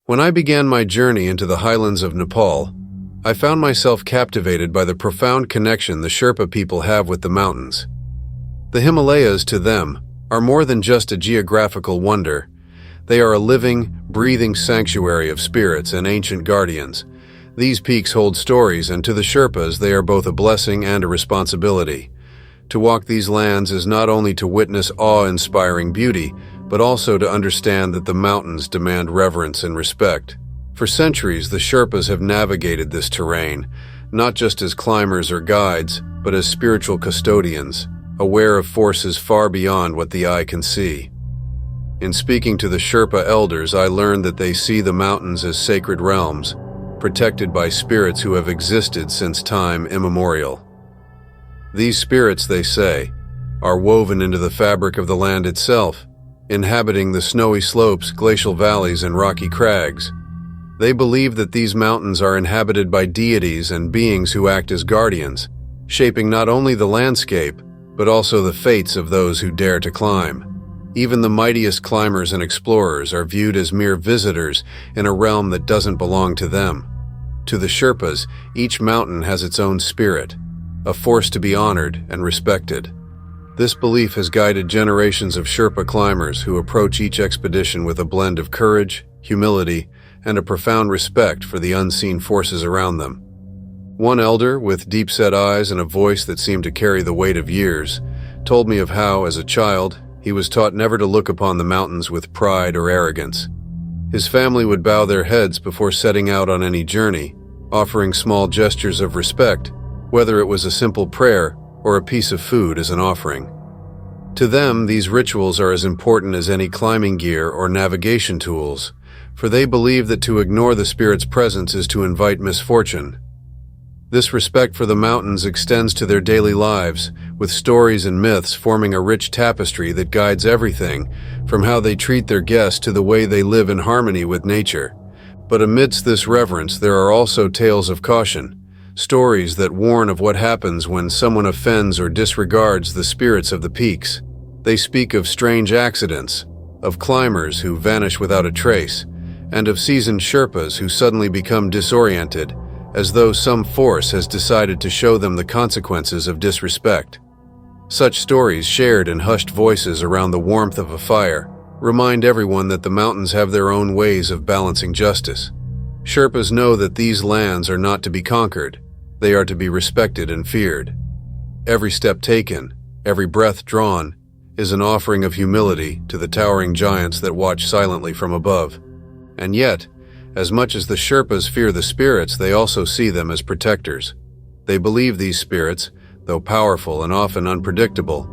When I began my journey into the highlands of Nepal, I found myself captivated by the profound connection the Sherpa people have with the mountains. The Himalayas, to them, are more than just a geographical wonder. They are a living, breathing sanctuary of spirits and ancient guardians. These peaks hold stories, and to the Sherpas they are both a blessing and a responsibility. To walk these lands is not only to witness awe-inspiring beauty, but also to understand that the mountains demand reverence and respect. For centuries, the Sherpas have navigated this terrain, not just as climbers or guides, but as spiritual custodians, aware of forces far beyond what the eye can see. In speaking to the Sherpa elders, I learned that they see the mountains as sacred realms, protected by spirits who have existed since time immemorial. These spirits, they say, are woven into the fabric of the land itself, inhabiting the snowy slopes, glacial valleys, and rocky crags. They believe that these mountains are inhabited by deities and beings who act as guardians, shaping not only the landscape, but also the fates of those who dare to climb. Even the mightiest climbers and explorers are viewed as mere visitors in a realm that doesn't belong to them. To the Sherpas, each mountain has its own spirit, a force to be honored and respected. This belief has guided generations of Sherpa climbers who approach each expedition with a blend of courage, humility, and a profound respect for the unseen forces around them. One elder, with deep-set eyes and a voice that seemed to carry the weight of years, told me of how, as a child, he was taught never to look upon the mountains with pride or arrogance. His family would bow their heads before setting out on any journey, offering small gestures of respect, whether it was a simple prayer or a piece of food as an offering. To them, these rituals are as important as any climbing gear or navigation tools, for they believe that to ignore the spirit's presence is to invite misfortune. This respect for the mountains extends to their daily lives, with stories and myths forming a rich tapestry that guides everything, from how they treat their guests to the way they live in harmony with nature. But amidst this reverence, there are also tales of caution, stories that warn of what happens when someone offends or disregards the spirits of the peaks. They speak of strange accidents, of climbers who vanish without a trace, and of seasoned Sherpas who suddenly become disoriented, as though some force has decided to show them the consequences of disrespect. Such stories, shared in hushed voices around the warmth of a fire, remind everyone that the mountains have their own ways of balancing justice. Sherpas know that these lands are not to be conquered. They are to be respected and feared. Every step taken, every breath drawn, is an offering of humility to the towering giants that watch silently from above. And yet, as much as the Sherpas fear the spirits, they also see them as protectors. They believe these spirits, though powerful and often unpredictable,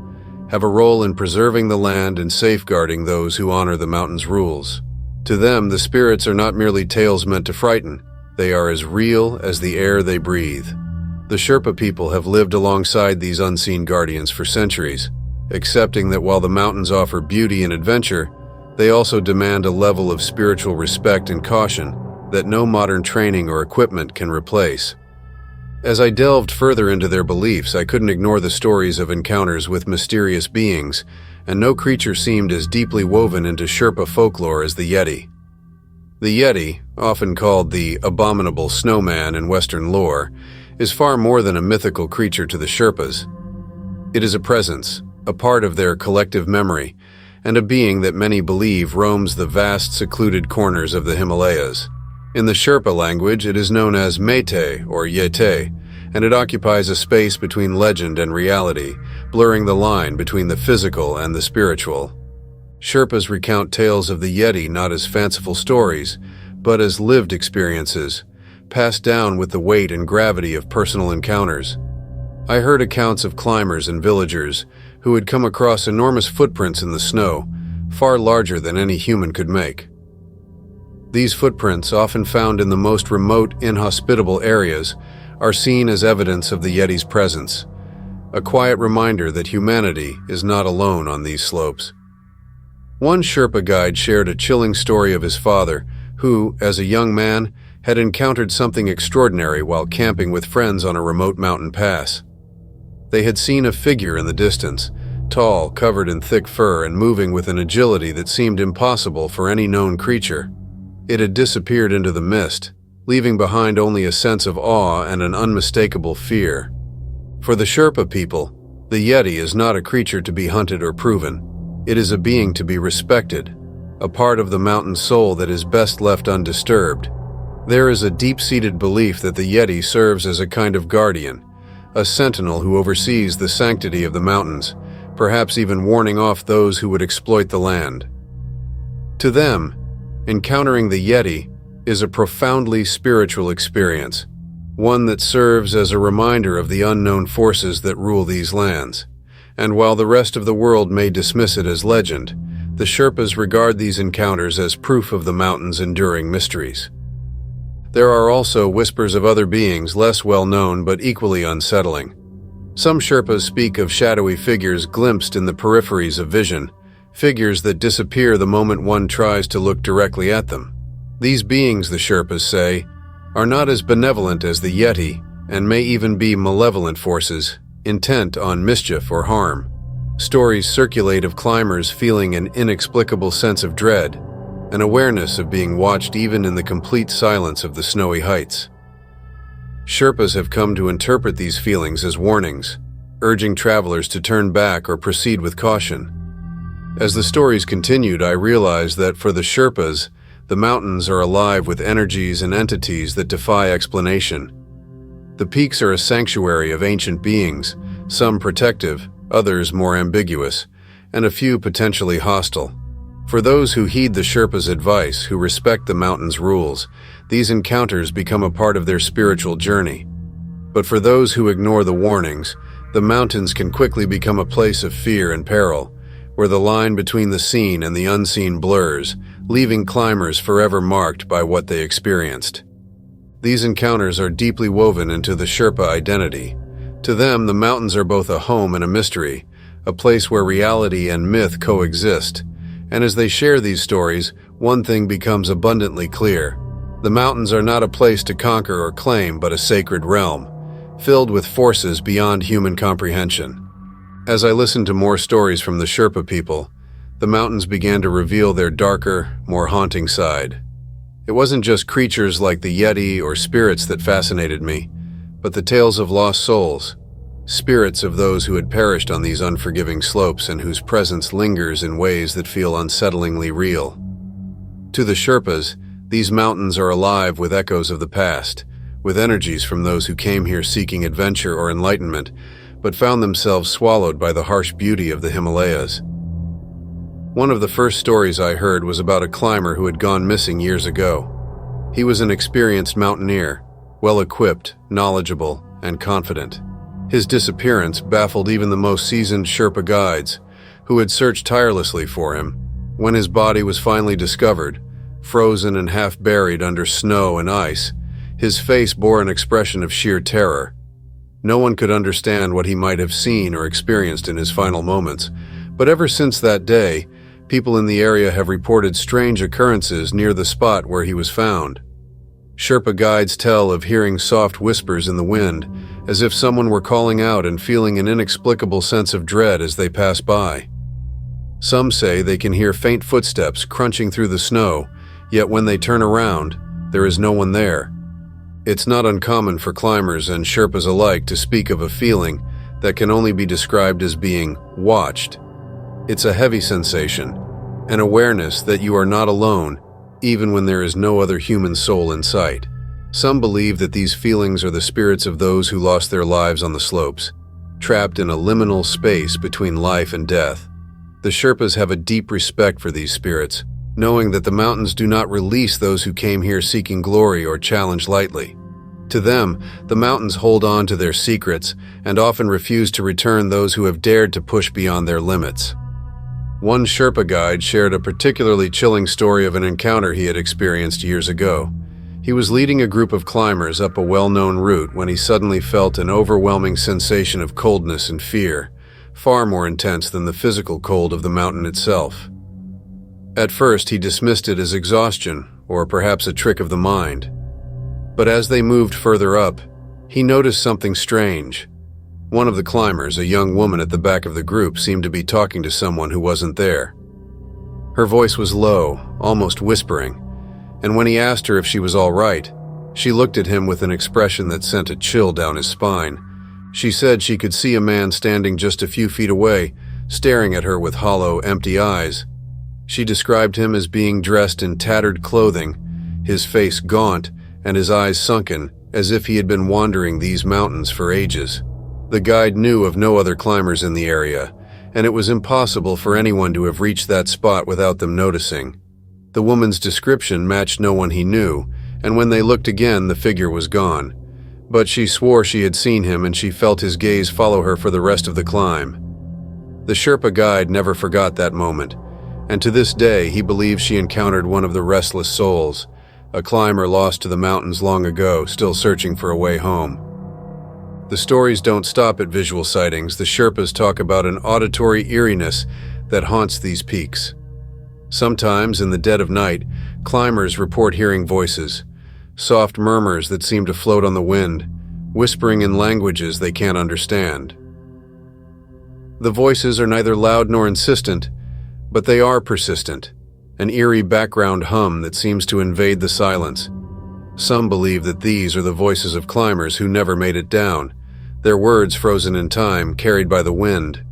have a role in preserving the land and safeguarding those who honor the mountain's rules. To them, the spirits are not merely tales meant to frighten. They are as real as the air they breathe. The Sherpa people have lived alongside these unseen guardians for centuries, accepting that while the mountains offer beauty and adventure, they also demand a level of spiritual respect and caution that no modern training or equipment can replace. As I delved further into their beliefs, I couldn't ignore the stories of encounters with mysterious beings, and no creature seemed as deeply woven into Sherpa folklore as the Yeti. The Yeti, often called the abominable snowman in Western lore, is far more than a mythical creature to the Sherpas. It is a presence, a part of their collective memory, and a being that many believe roams the vast, secluded corners of the Himalayas. In the Sherpa language, it is known as Mete or Yete, and it occupies a space between legend and reality, blurring the line between the physical and the spiritual. Sherpas recount tales of the Yeti not as fanciful stories, but as lived experiences, passed down with the weight and gravity of personal encounters. I heard accounts of climbers and villagers who had come across enormous footprints in the snow, far larger than any human could make. These footprints, often found in the most remote, inhospitable areas, are seen as evidence of the Yeti's presence, a quiet reminder that humanity is not alone on these slopes. One Sherpa guide shared a chilling story of his father, who, as a young man, had encountered something extraordinary while camping with friends on a remote mountain pass. They had seen a figure in the distance, tall, covered in thick fur, and moving with an agility that seemed impossible for any known creature. It had disappeared into the mist, leaving behind only a sense of awe and an unmistakable fear. For the Sherpa people, the Yeti is not a creature to be hunted or proven. It is a being to be respected, a part of the mountain soul that is best left undisturbed. There is a deep-seated belief that the Yeti serves as a kind of guardian, a sentinel who oversees the sanctity of the mountains, perhaps even warning off those who would exploit the land. To them, encountering the Yeti is a profoundly spiritual experience, one that serves as a reminder of the unknown forces that rule these lands. And while the rest of the world may dismiss it as legend, the Sherpas regard these encounters as proof of the mountain's enduring mysteries. There are also whispers of other beings less well known but equally unsettling. Some Sherpas speak of shadowy figures glimpsed in the peripheries of vision, figures that disappear the moment one tries to look directly at them. These beings, the Sherpas say, are not as benevolent as the Yeti and may even be malevolent forces, intent on mischief or harm. Stories circulate of climbers feeling an inexplicable sense of dread, an awareness of being watched even in the complete silence of the snowy heights. Sherpas have come to interpret these feelings as warnings, urging travelers to turn back or proceed with caution. As the stories continued, I realized that for the Sherpas, the mountains are alive with energies and entities that defy explanation. The peaks are a sanctuary of ancient beings, some protective, others more ambiguous, and a few potentially hostile. For those who heed the Sherpa's advice, who respect the mountain's rules, these encounters become a part of their spiritual journey. But for those who ignore the warnings, the mountains can quickly become a place of fear and peril, where the line between the seen and the unseen blurs, leaving climbers forever marked by what they experienced. These encounters are deeply woven into the Sherpa identity. To them, the mountains are both a home and a mystery, a place where reality and myth coexist. And as they share these stories, one thing becomes abundantly clear. The mountains are not a place to conquer or claim, but a sacred realm, filled with forces beyond human comprehension. As I listened to more stories from the Sherpa people, the mountains began to reveal their darker, more haunting side. It wasn't just creatures like the Yeti or spirits that fascinated me, but the tales of lost souls, spirits of those who had perished on these unforgiving slopes and whose presence lingers in ways that feel unsettlingly real. To the Sherpas, these mountains are alive with echoes of the past, with energies from those who came here seeking adventure or enlightenment, but found themselves swallowed by the harsh beauty of the Himalayas. One of the first stories I heard was about a climber who had gone missing years ago. He was an experienced mountaineer, well-equipped, knowledgeable, and confident. His disappearance baffled even the most seasoned Sherpa guides, who had searched tirelessly for him. When his body was finally discovered, frozen and half buried under snow and ice, his face bore an expression of sheer terror. No one could understand what he might have seen or experienced in his final moments, but ever since that day, people in the area have reported strange occurrences near the spot where he was found. Sherpa guides tell of hearing soft whispers in the wind, as if someone were calling out and feeling an inexplicable sense of dread as they pass by. Some say they can hear faint footsteps crunching through the snow, yet when they turn around, there is no one there. It's not uncommon for climbers and Sherpas alike to speak of a feeling that can only be described as being watched. It's a heavy sensation, an awareness that you are not alone, even when there is no other human soul in sight. Some believe that these feelings are the spirits of those who lost their lives on the slopes, trapped in a liminal space between life and death. The Sherpas have a deep respect for these spirits, knowing that the mountains do not release those who came here seeking glory or challenge lightly. To them, the mountains hold on to their secrets and often refuse to return those who have dared to push beyond their limits. One Sherpa guide shared a particularly chilling story of an encounter he had experienced years ago. He was leading a group of climbers up a well-known route when he suddenly felt an overwhelming sensation of coldness and fear, far more intense than the physical cold of the mountain itself. At first, he dismissed it as exhaustion, or perhaps a trick of the mind. But as they moved further up, he noticed something strange. One of the climbers, a young woman at the back of the group, seemed to be talking to someone who wasn't there. Her voice was low, almost whispering, and when he asked her if she was all right, she looked at him with an expression that sent a chill down his spine. She said she could see a man standing just a few feet away, staring at her with hollow, empty eyes. She described him as being dressed in tattered clothing, his face gaunt and his eyes sunken, as if he had been wandering these mountains for ages. The guide knew of no other climbers in the area, and it was impossible for anyone to have reached that spot without them noticing. The woman's description matched no one he knew, and when they looked again, the figure was gone. But she swore she had seen him, and she felt his gaze follow her for the rest of the climb. The Sherpa guide never forgot that moment, and to this day he believes she encountered one of the restless souls, a climber lost to the mountains long ago, still searching for a way home. The stories don't stop at visual sightings. The Sherpas talk about an auditory eeriness that haunts these peaks. Sometimes, in the dead of night, climbers report hearing voices, soft murmurs that seem to float on the wind, whispering in languages they can't understand. The voices are neither loud nor insistent, but they are persistent, an eerie background hum that seems to invade the silence. Some believe that these are the voices of climbers who never made it down, their words frozen in time, carried by the wind.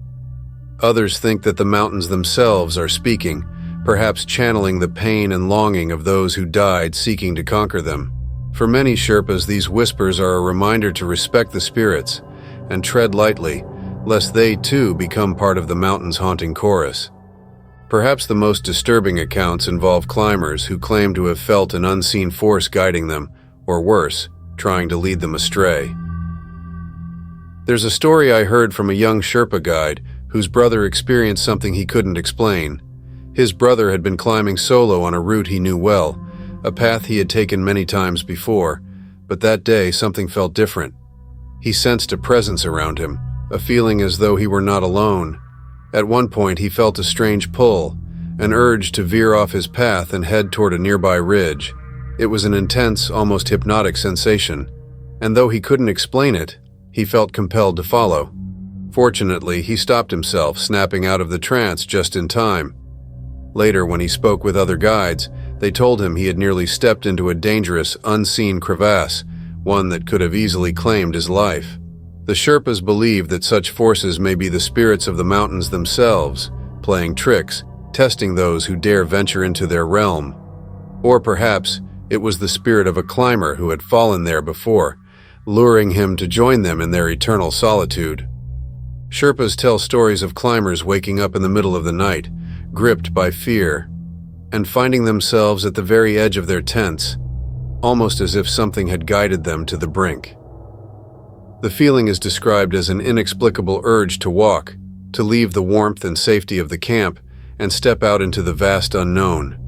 Others think that the mountains themselves are speaking, perhaps channeling the pain and longing of those who died seeking to conquer them. For many Sherpas, these whispers are a reminder to respect the spirits and tread lightly, lest they too become part of the mountain's haunting chorus. Perhaps the most disturbing accounts involve climbers who claim to have felt an unseen force guiding them, or worse, trying to lead them astray. There's a story I heard from a young Sherpa guide whose brother experienced something he couldn't explain. His brother had been climbing solo on a route he knew well, a path he had taken many times before, but that day something felt different. He sensed a presence around him, a feeling as though he were not alone. At one point he felt a strange pull, an urge to veer off his path and head toward a nearby ridge. It was an intense, almost hypnotic sensation, and though he couldn't explain it, he felt compelled to follow. Fortunately, he stopped himself, snapping out of the trance just in time. Later, when he spoke with other guides, they told him he had nearly stepped into a dangerous, unseen crevasse, one that could have easily claimed his life. The Sherpas believe that such forces may be the spirits of the mountains themselves, playing tricks, testing those who dare venture into their realm. Or perhaps it was the spirit of a climber who had fallen there before, luring him to join them in their eternal solitude. Sherpas tell stories of climbers waking up in the middle of the night, gripped by fear, and finding themselves at the very edge of their tents, almost as if something had guided them to the brink. The feeling is described as an inexplicable urge to walk, to leave the warmth and safety of the camp, and step out into the vast unknown.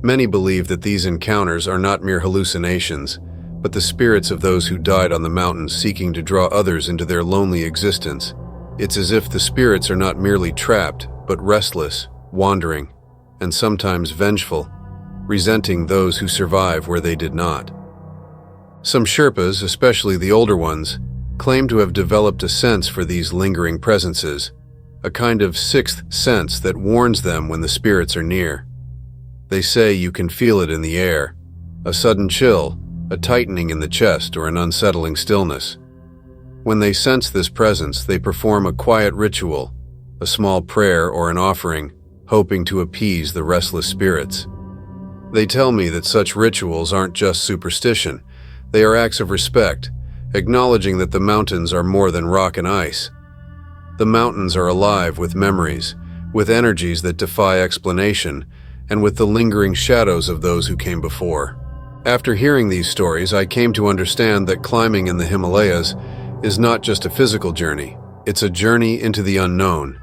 Many believe that these encounters are not mere hallucinations, but the spirits of those who died on the mountains seeking to draw others into their lonely existence. It's as if the spirits are not merely trapped, but restless, wandering, and sometimes vengeful, resenting those who survive where they did not. Some Sherpas, especially the older ones, claim to have developed a sense for these lingering presences, a kind of sixth sense that warns them when the spirits are near. They say you can feel it in the air, a sudden chill, a tightening in the chest, or an unsettling stillness. When they sense this presence, they perform a quiet ritual, a small prayer or an offering, hoping to appease the restless spirits. They tell me that such rituals aren't just superstition, they are acts of respect, acknowledging that the mountains are more than rock and ice. The mountains are alive with memories, with energies that defy explanation, and with the lingering shadows of those who came before. After hearing these stories, I came to understand that climbing in the Himalayas is not just a physical journey, it's a journey into the unknown,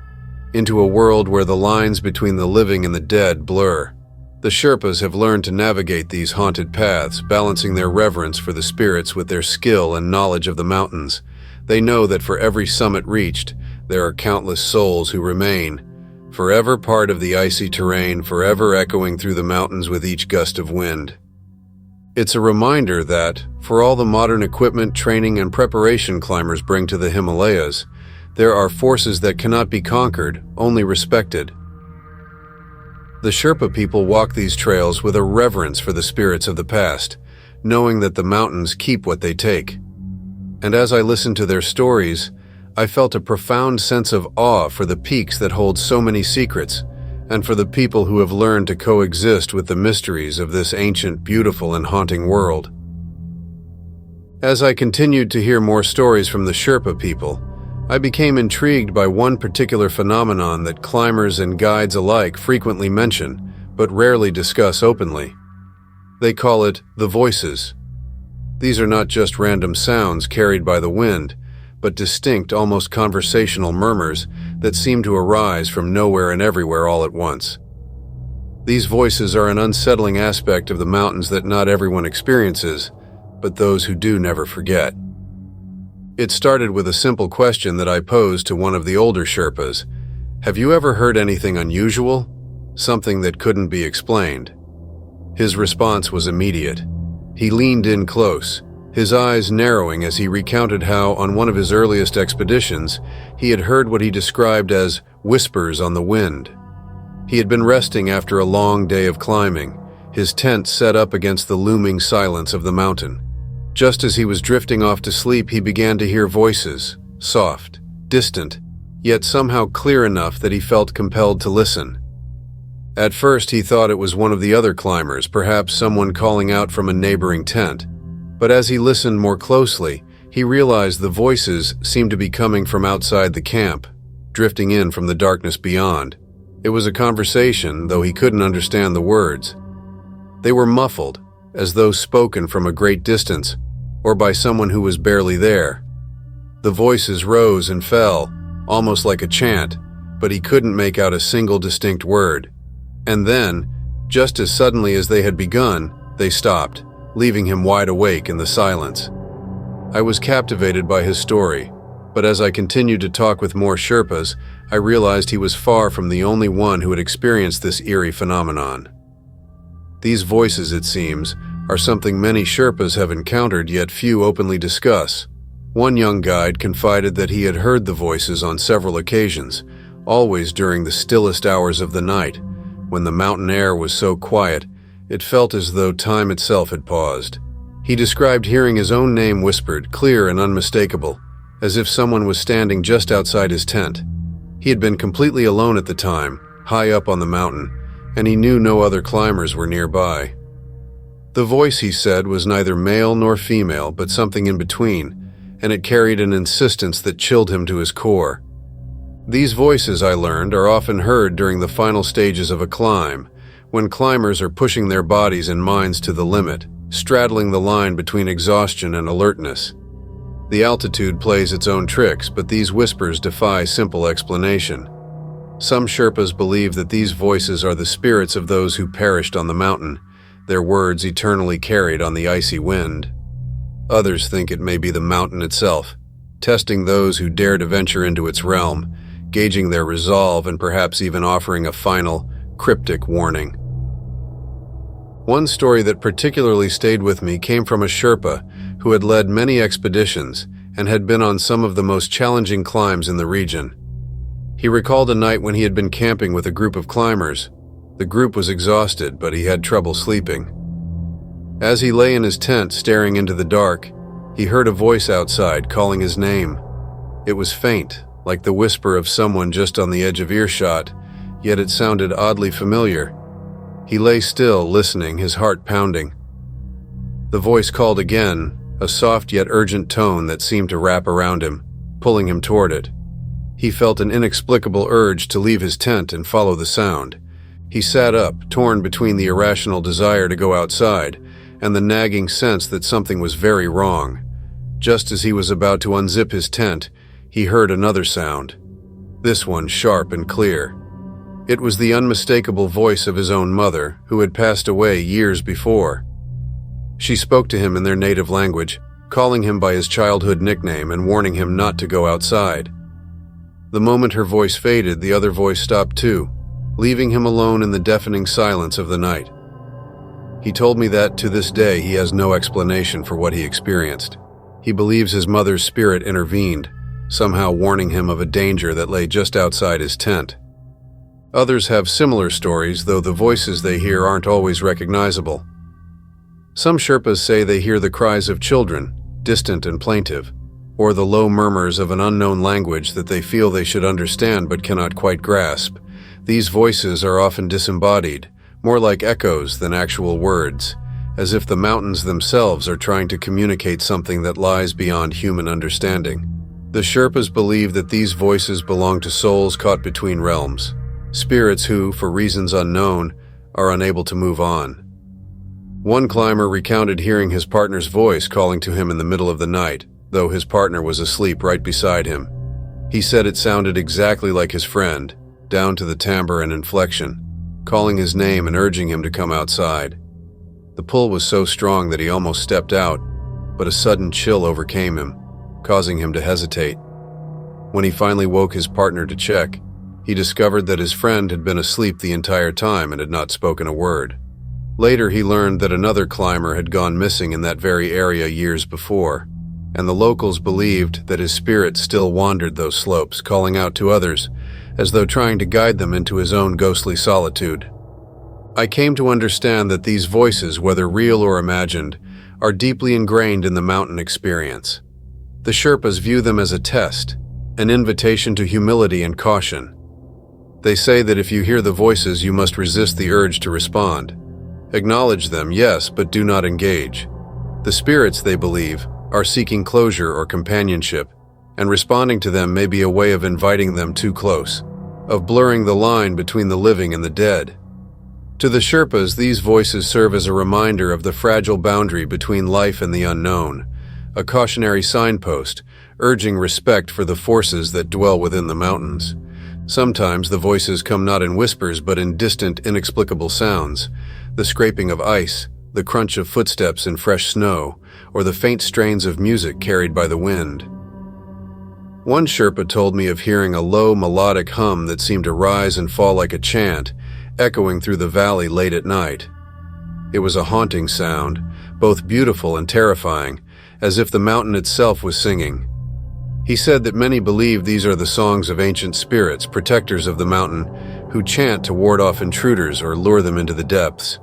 into a world where the lines between the living and the dead blur. The Sherpas have learned to navigate these haunted paths, balancing their reverence for the spirits with their skill and knowledge of the mountains. They know that for every summit reached, there are countless souls who remain, forever part of the icy terrain, forever echoing through the mountains with each gust of wind. It's a reminder that, for all the modern equipment, training, and preparation climbers bring to the Himalayas, there are forces that cannot be conquered, only respected. The Sherpa people walk these trails with a reverence for the spirits of the past, knowing that the mountains keep what they take. And as I listened to their stories, I felt a profound sense of awe for the peaks that hold so many secrets, and for the people who have learned to coexist with the mysteries of this ancient, beautiful, and haunting world. As I continued to hear more stories from the Sherpa people, I became intrigued by one particular phenomenon that climbers and guides alike frequently mention, but rarely discuss openly. They call it the voices. These are not just random sounds carried by the wind, but distinct, almost conversational murmurs that seem to arise from nowhere and everywhere all at once. These voices are an unsettling aspect of the mountains that not everyone experiences, but those who do never forget. It started with a simple question that I posed to one of the older Sherpas. Have you ever heard anything unusual? Something that couldn't be explained? His response was immediate. He leaned in close, his eyes narrowing as he recounted how, on one of his earliest expeditions, he had heard what he described as whispers on the wind. He had been resting after a long day of climbing, his tent set up against the looming silence of the mountain. Just as he was drifting off to sleep, he began to hear voices, soft, distant, yet somehow clear enough that he felt compelled to listen. At first, he thought it was one of the other climbers, perhaps someone calling out from a neighboring tent. But as he listened more closely, he realized the voices seemed to be coming from outside the camp, drifting in from the darkness beyond. It was a conversation, though he couldn't understand the words. They were muffled, as though spoken from a great distance, or by someone who was barely there. The voices rose and fell, almost like a chant, but he couldn't make out a single distinct word. And then, just as suddenly as they had begun, they stopped, leaving him wide awake in the silence. I was captivated by his story, but as I continued to talk with more Sherpas, I realized he was far from the only one who had experienced this eerie phenomenon. These voices, it seems, are something many Sherpas have encountered yet few openly discuss. One young guide confided that he had heard the voices on several occasions, always during the stillest hours of the night, when the mountain air was so quiet, it felt as though time itself had paused. He described hearing his own name whispered, clear and unmistakable, as if someone was standing just outside his tent. He had been completely alone at the time, high up on the mountain, and he knew no other climbers were nearby. The voice, he said, was neither male nor female, but something in between, and it carried an insistence that chilled him to his core. These voices, I learned, are often heard during the final stages of a climb, when climbers are pushing their bodies and minds to the limit, straddling the line between exhaustion and alertness. The altitude plays its own tricks, but these whispers defy simple explanation. Some Sherpas believe that these voices are the spirits of those who perished on the mountain, their words eternally carried on the icy wind. Others think it may be the mountain itself, testing those who dare to venture into its realm, gauging their resolve and perhaps even offering a final, cryptic warning. One story that particularly stayed with me came from a Sherpa who had led many expeditions and had been on some of the most challenging climbs in the region. He recalled a night when he had been camping with a group of climbers. The group was exhausted, but he had trouble sleeping. As he lay in his tent staring into the dark, he heard a voice outside calling his name. It was faint, like the whisper of someone just on the edge of earshot, yet it sounded oddly familiar. He lay still, listening, his heart pounding. The voice called again, a soft yet urgent tone that seemed to wrap around him, pulling him toward it. He felt an inexplicable urge to leave his tent and follow the sound. He sat up, torn between the irrational desire to go outside and the nagging sense that something was very wrong. Just as he was about to unzip his tent, he heard another sound, this one sharp and clear. It was the unmistakable voice of his own mother, who had passed away years before. She spoke to him in their native language, calling him by his childhood nickname and warning him not to go outside. The moment her voice faded, the other voice stopped too, leaving him alone in the deafening silence of the night. He told me that, to this day, he has no explanation for what he experienced. He believes his mother's spirit intervened, somehow warning him of a danger that lay just outside his tent. Others have similar stories, though the voices they hear aren't always recognizable. Some Sherpas say they hear the cries of children, distant and plaintive, or the low murmurs of an unknown language that they feel they should understand but cannot quite grasp. These voices are often disembodied, more like echoes than actual words, as if the mountains themselves are trying to communicate something that lies beyond human understanding. The Sherpas believe that these voices belong to souls caught between realms, spirits who, for reasons unknown, are unable to move on. One climber recounted hearing his partner's voice calling to him in the middle of the night, though his partner was asleep right beside him. He said it sounded exactly like his friend, down to the timbre and inflection, calling his name and urging him to come outside. The pull was so strong that he almost stepped out, but a sudden chill overcame him, causing him to hesitate. When he finally woke his partner to check, he discovered that his friend had been asleep the entire time and had not spoken a word. Later, he learned that another climber had gone missing in that very area years before, and the locals believed that his spirit still wandered those slopes, calling out to others, as though trying to guide them into his own ghostly solitude. I came to understand that these voices, whether real or imagined, are deeply ingrained in the mountain experience. The Sherpas view them as a test, an invitation to humility and caution. They say that if you hear the voices, you must resist the urge to respond. Acknowledge them, yes, but do not engage. The spirits, they believe, are seeking closure or companionship, and responding to them may be a way of inviting them too close, of blurring the line between the living and the dead. To the Sherpas, these voices serve as a reminder of the fragile boundary between life and the unknown, a cautionary signpost, urging respect for the forces that dwell within the mountains. Sometimes the voices come not in whispers but in distant, inexplicable sounds, the scraping of ice, the crunch of footsteps in fresh snow, or the faint strains of music carried by the wind. One Sherpa told me of hearing a low, melodic hum that seemed to rise and fall like a chant, echoing through the valley late at night. It was a haunting sound, both beautiful and terrifying, as if the mountain itself was singing. He said that many believe these are the songs of ancient spirits, protectors of the mountain, who chant to ward off intruders or lure them into the depths.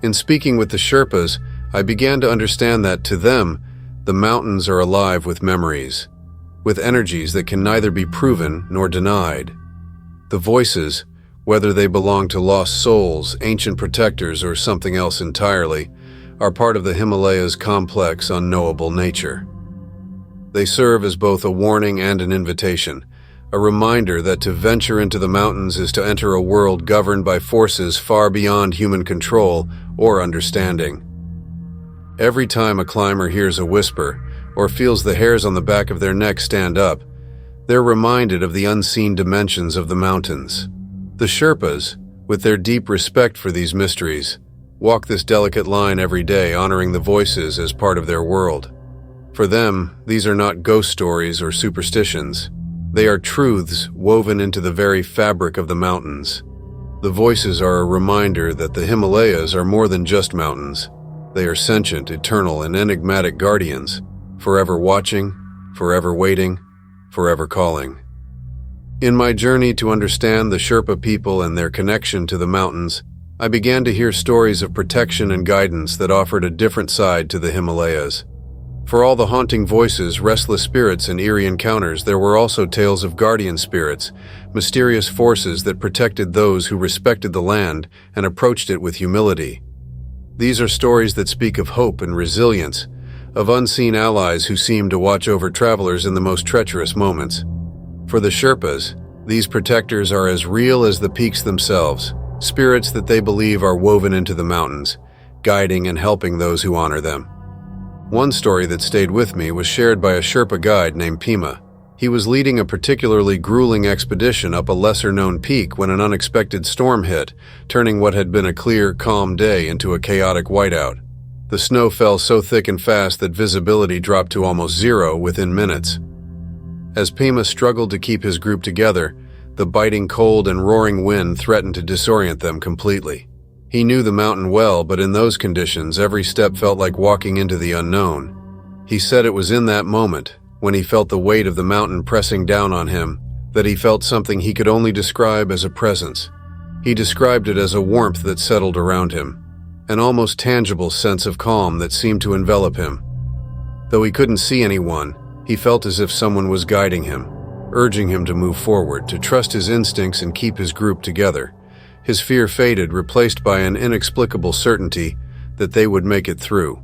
In speaking with the Sherpas, I began to understand that, to them, the mountains are alive with memories, with energies that can neither be proven nor denied. The voices, whether they belong to lost souls, ancient protectors, or something else entirely, are part of the Himalayas' complex, unknowable nature. They serve as both a warning and an invitation, a reminder that to venture into the mountains is to enter a world governed by forces far beyond human control or understanding. Every time a climber hears a whisper or feels the hairs on the back of their neck stand up, they're reminded of the unseen dimensions of the mountains. The Sherpas, with their deep respect for these mysteries, walk this delicate line every day, honoring the voices as part of their world. For them, these are not ghost stories or superstitions. They are truths woven into the very fabric of the mountains. The voices are a reminder that the Himalayas are more than just mountains. They are sentient, eternal, and enigmatic guardians, forever watching, forever waiting, forever calling. In my journey to understand the Sherpa people and their connection to the mountains, I began to hear stories of protection and guidance that offered a different side to the Himalayas. For all the haunting voices, restless spirits, and eerie encounters, there were also tales of guardian spirits, mysterious forces that protected those who respected the land and approached it with humility. These are stories that speak of hope and resilience, of unseen allies who seem to watch over travelers in the most treacherous moments. For the Sherpas, these protectors are as real as the peaks themselves, spirits that they believe are woven into the mountains, guiding and helping those who honor them. One story that stayed with me was shared by a Sherpa guide named Pima. He was leading a particularly grueling expedition up a lesser-known peak when an unexpected storm hit, turning what had been a clear, calm day into a chaotic whiteout. The snow fell so thick and fast that visibility dropped to almost zero within minutes. As Pima struggled to keep his group together, the biting cold and roaring wind threatened to disorient them completely. He knew the mountain well, but in those conditions, every step felt like walking into the unknown. He said it was in that moment, when he felt the weight of the mountain pressing down on him, that he felt something he could only describe as a presence. He described it as a warmth that settled around him, an almost tangible sense of calm that seemed to envelop him. Though he couldn't see anyone, he felt as if someone was guiding him, urging him to move forward, to trust his instincts and keep his group together. His fear faded, replaced by an inexplicable certainty that they would make it through.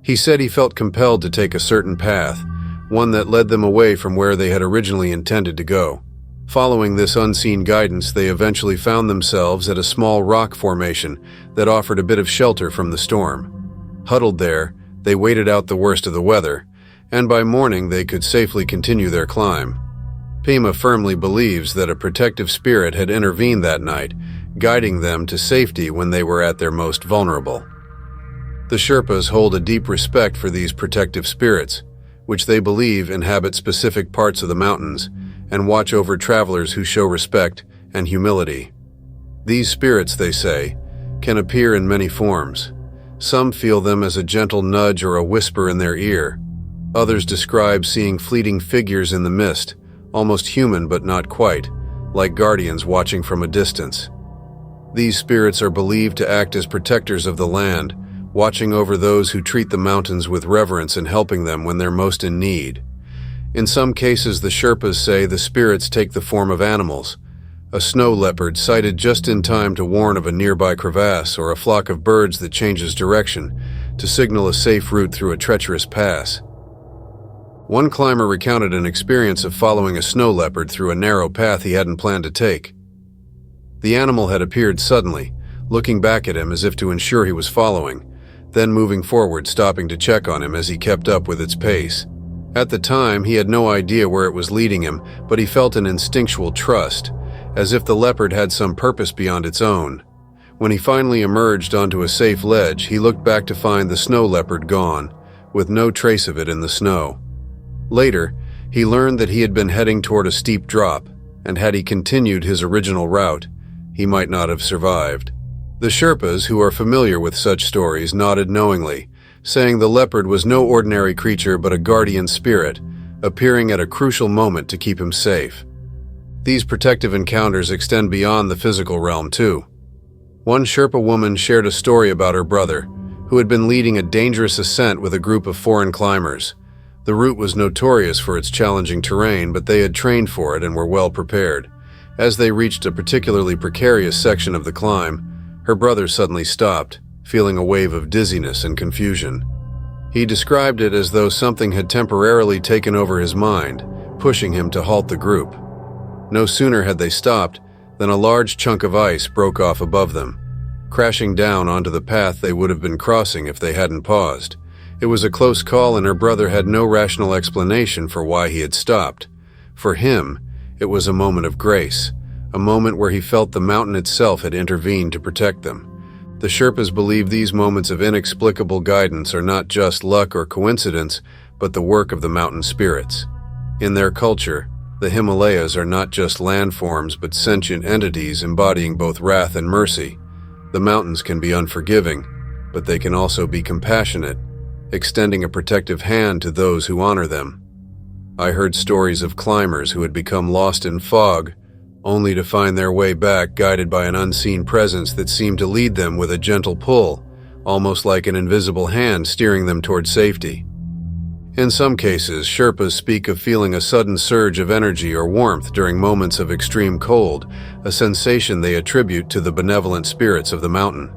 He said he felt compelled to take a certain path, one that led them away from where they had originally intended to go. Following this unseen guidance, they eventually found themselves at a small rock formation that offered a bit of shelter from the storm. Huddled there, they waited out the worst of the weather, and by morning they could safely continue their climb. Pema firmly believes that a protective spirit had intervened that night, guiding them to safety when they were at their most vulnerable. The Sherpas hold a deep respect for these protective spirits, which they believe inhabit specific parts of the mountains and watch over travelers who show respect and humility. These spirits, they say, can appear in many forms. Some feel them as a gentle nudge or a whisper in their ear. Others describe seeing fleeting figures in the mist, almost human but not quite, like guardians watching from a distance. These spirits are believed to act as protectors of the land, watching over those who treat the mountains with reverence and helping them when they're most in need. In some cases, the Sherpas say the spirits take the form of animals, a snow leopard sighted just in time to warn of a nearby crevasse, or a flock of birds that changes direction to signal a safe route through a treacherous pass. One climber recounted an experience of following a snow leopard through a narrow path he hadn't planned to take. The animal had appeared suddenly, looking back at him as if to ensure he was following, then moving forward, stopping to check on him as he kept up with its pace. At the time, he had no idea where it was leading him, but he felt an instinctual trust, as if the leopard had some purpose beyond its own. When he finally emerged onto a safe ledge, he looked back to find the snow leopard gone, with no trace of it in the snow. Later, he learned that he had been heading toward a steep drop, and had he continued his original route, he might not have survived. The Sherpas, who are familiar with such stories, nodded knowingly, saying the leopard was no ordinary creature but a guardian spirit, appearing at a crucial moment to keep him safe. These protective encounters extend beyond the physical realm, too. One Sherpa woman shared a story about her brother, who had been leading a dangerous ascent with a group of foreign climbers. The route was notorious for its challenging terrain, but they had trained for it and were well prepared. As they reached a particularly precarious section of the climb, her brother suddenly stopped, feeling a wave of dizziness and confusion. He described it as though something had temporarily taken over his mind, pushing him to halt the group. No sooner had they stopped than a large chunk of ice broke off above them, crashing down onto the path they would have been crossing if they hadn't paused. It was a close call, and her brother had no rational explanation for why he had stopped. For him, it was a moment of grace, a moment where he felt the mountain itself had intervened to protect them. The Sherpas believe these moments of inexplicable guidance are not just luck or coincidence, but the work of the mountain spirits. In their culture, the Himalayas are not just landforms but sentient entities embodying both wrath and mercy. The mountains can be unforgiving, but they can also be compassionate, extending a protective hand to those who honor them. I heard stories of climbers who had become lost in fog, only to find their way back guided by an unseen presence that seemed to lead them with a gentle pull, almost like an invisible hand steering them toward safety. In some cases, Sherpas speak of feeling a sudden surge of energy or warmth during moments of extreme cold, a sensation they attribute to the benevolent spirits of the mountain.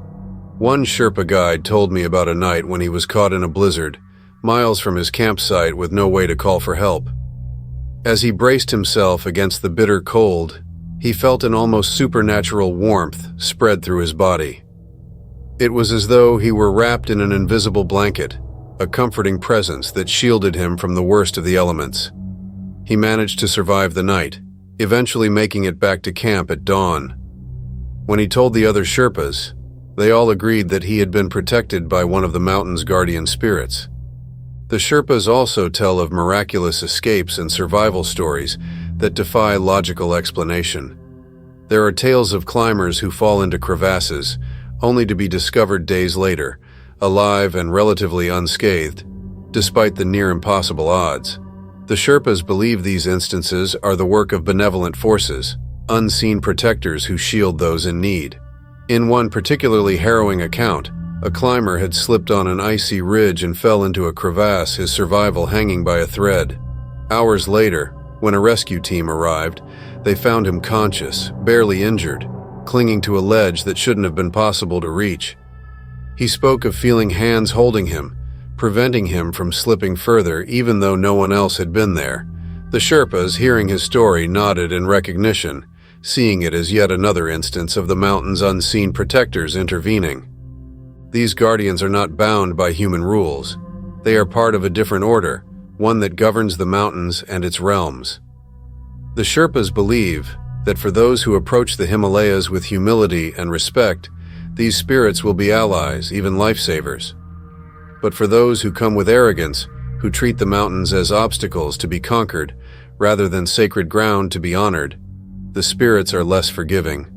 One Sherpa guide told me about a night when he was caught in a blizzard, miles from his campsite with no way to call for help. As he braced himself against the bitter cold, he felt an almost supernatural warmth spread through his body. It was as though he were wrapped in an invisible blanket, a comforting presence that shielded him from the worst of the elements. He managed to survive the night, eventually making it back to camp at dawn. When he told the other Sherpas, they all agreed that he had been protected by one of the mountain's guardian spirits. The Sherpas also tell of miraculous escapes and survival stories that defy logical explanation. There are tales of climbers who fall into crevasses, only to be discovered days later, alive and relatively unscathed, despite the near-impossible odds. The Sherpas believe these instances are the work of benevolent forces, unseen protectors who shield those in need. In one particularly harrowing account, a climber had slipped on an icy ridge and fell into a crevasse, his survival hanging by a thread. Hours later, when a rescue team arrived, they found him conscious, barely injured, clinging to a ledge that shouldn't have been possible to reach. He spoke of feeling hands holding him, preventing him from slipping further even though no one else had been there. The Sherpas, hearing his story, nodded in recognition, seeing it as yet another instance of the mountain's unseen protectors intervening. These guardians are not bound by human rules. They are part of a different order, one that governs the mountains and its realms. The Sherpas believe that for those who approach the Himalayas with humility and respect, these spirits will be allies, even lifesavers. But for those who come with arrogance, who treat the mountains as obstacles to be conquered rather than sacred ground to be honored, the spirits are less forgiving.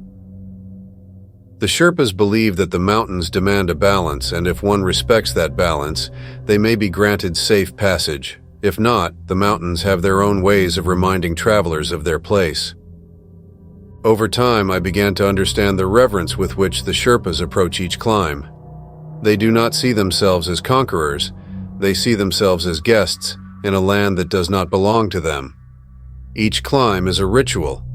The Sherpas believe that the mountains demand a balance, and if one respects that balance, they may be granted safe passage. If not, the mountains have their own ways of reminding travelers of their place. Over time, I began to understand the reverence with which the Sherpas approach each climb. They do not see themselves as conquerors, they see themselves as guests in a land that does not belong to them. Each climb is a ritual,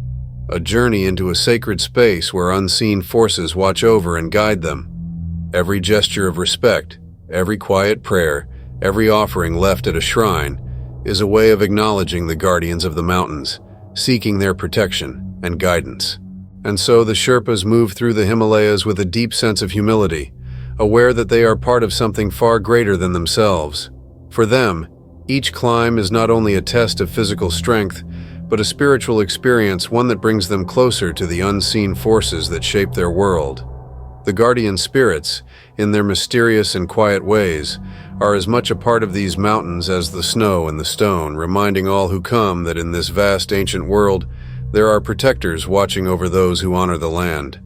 a journey into a sacred space where unseen forces watch over and guide them. Every gesture of respect, every quiet prayer, every offering left at a shrine is a way of acknowledging the guardians of the mountains, seeking their protection and guidance. And so the Sherpas move through the Himalayas with a deep sense of humility, aware that they are part of something far greater than themselves. For them, each climb is not only a test of physical strength, but a spiritual experience, one that brings them closer to the unseen forces that shape their world. The guardian spirits, in their mysterious and quiet ways, are as much a part of these mountains as the snow and the stone, reminding all who come that in this vast ancient world, there are protectors watching over those who honor the land.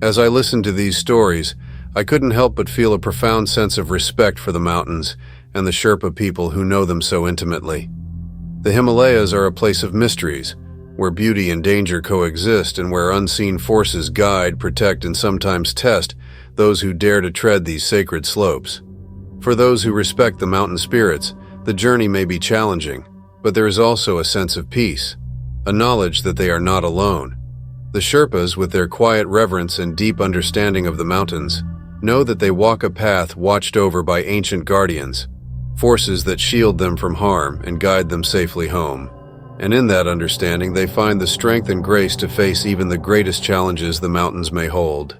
As I listened to these stories, I couldn't help but feel a profound sense of respect for the mountains and the Sherpa people who know them so intimately. The Himalayas are a place of mysteries, where beauty and danger coexist and where unseen forces guide, protect, and sometimes test those who dare to tread these sacred slopes. For those who respect the mountain spirits, the journey may be challenging, but there is also a sense of peace, a knowledge that they are not alone. The Sherpas, with their quiet reverence and deep understanding of the mountains, know that they walk a path watched over by ancient guardians, forces that shield them from harm and guide them safely home. And in that understanding, they find the strength and grace to face even the greatest challenges the mountains may hold.